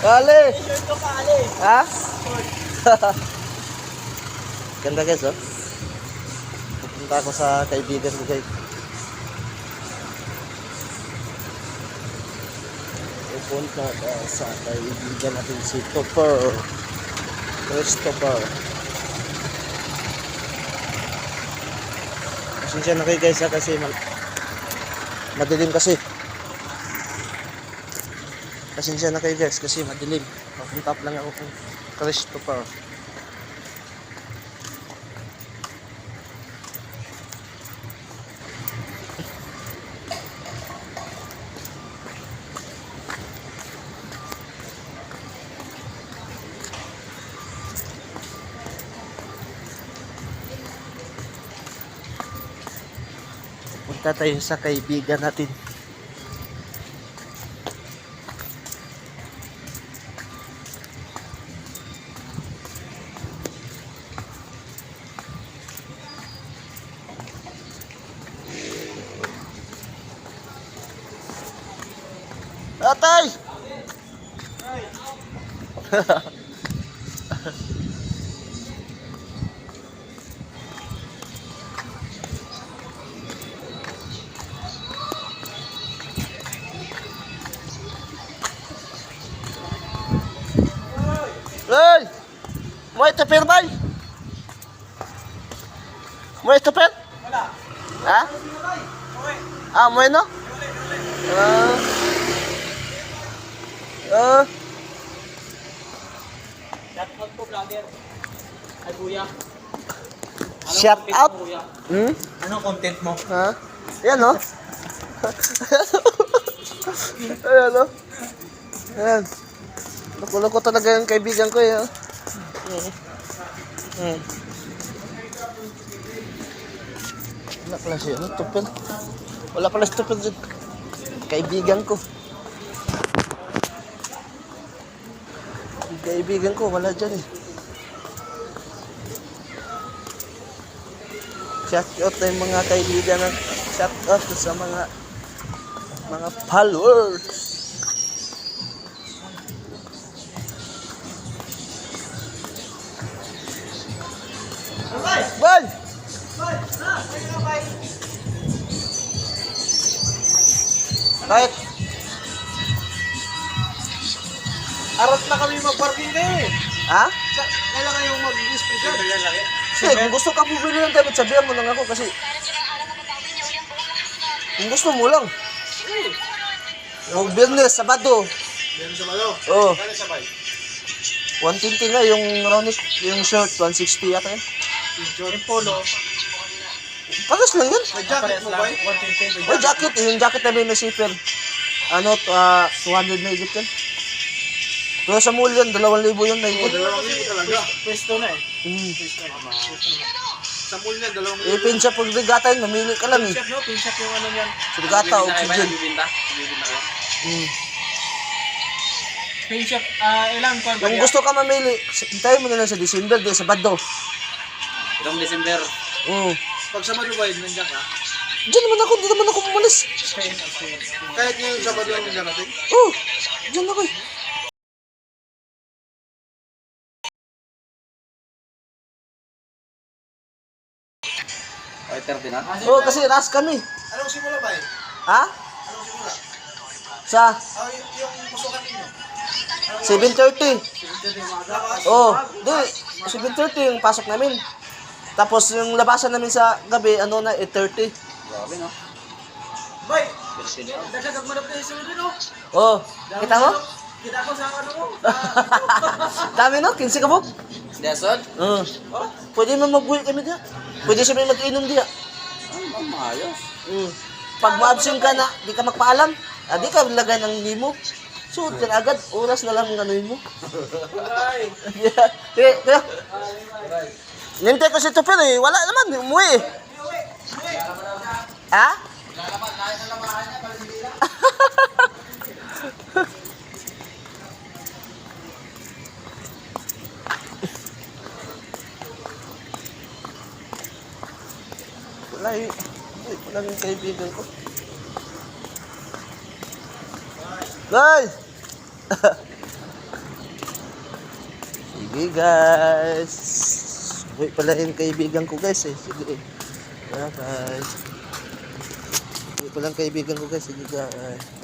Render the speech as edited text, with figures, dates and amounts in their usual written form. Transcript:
Kali! Ha? Ganda guys, oh. Pupunta ako sa kaibigan ko guys. Pupunta sa kaibigan natin si Christopher. Pasensya na kayo guys ha, kasi madilim kasi. Pasensya na kayo guys kasi madilim. Papunta lang ako kung Christopher. Punta tayo sa kaibigan natin. Atay! Hey! Mau itapir bay? Mau itapir? Wala. Ha? Okay. Ah, mau no? Shout out po vlogger. Ay kuya. Shout out. Hmm? Anong content mo? Ha? Yan no? Ayan no? Ayan. Loko-loko talaga yung kaibigan ko eh. Wala pala siya. Ano? Tupil. Wala pala siya tupil dyan. Kaibigan ko. Kaibigan ko. Wala dyan eh. Shout out na yung mga kaibigan. Shout out sa mga followers. Bye! Kahit Arat na kami mag-parking kayo eh. ha? Kailan kayong mag-display? Sige, kung gusto ka bumili ng damit, sabihan mo lang ako kasi kung gusto mo lang. Yung business, Sabado. Meron sa malo. Oo. Kaya sabay. 120 nga yung Ronic, yung shirt, 160 yata yun. Yung polo. Pagas lang yun. May jacket mo ba? 120. Oh, jacket, yung jacket na may zipper. Ano, 200 na higit yan. Pero sa mall yan, 2,000 yun na higit. 2,000 talaga. Pwesto na eh. Hmm. Sa mall niya, 2,000. Eh, pinsa pag rigata yun, mamili ka lang eh. Pinshop no? Pinshop yung ano niyan. Sa rigata, oxygen. Bibinta kayo? Hmm. Pinshop, ilang kwan ba Kung niya? gusto ka mamili, hintayin mo na lang sa December, di Sabado. Ilang December. Oo. Pag Sabado ba yun, nandiyan ka? Diyan naman ako, di naman ako umalis. Kahit ngayong Sabado yung nandiyan natin? Oo, diyan ako eh. Ay, 30 na? Oo, kasi ras kami. Anong simula ba eh? Ha? Anong simula? Sa Yung pusukan ninyo? 7:30. Oo, di, 7:30 yung pasok namin. Tapos yung labasan namin sa gabi, ano na, 8:30. Grabe no? Bay! Nagkagag manap na yung sunod no? Oo, kita mo? Kita ko sa ano mo? Dami no, 15 ka mo? Desod? Oo. Pwede mo mag-buhay kami diya. Pwede siya may mag-inom diya. Maayos. Pag ma-absent ka na, di ka magpaalam, di ka lagay ng limo. Suot ka na agad, oras na lang ang ganuin mo. Kaya, nintay ko si Tupil eh, wala naman, umuwi eh. Ha? Wala yung kaibigan ko. Guys! Sige guys. Uy, pala yung kaibigan ko guys eh. Sige. Bye guys. Uy, pala yung kaibigan ko guys. Sige guys.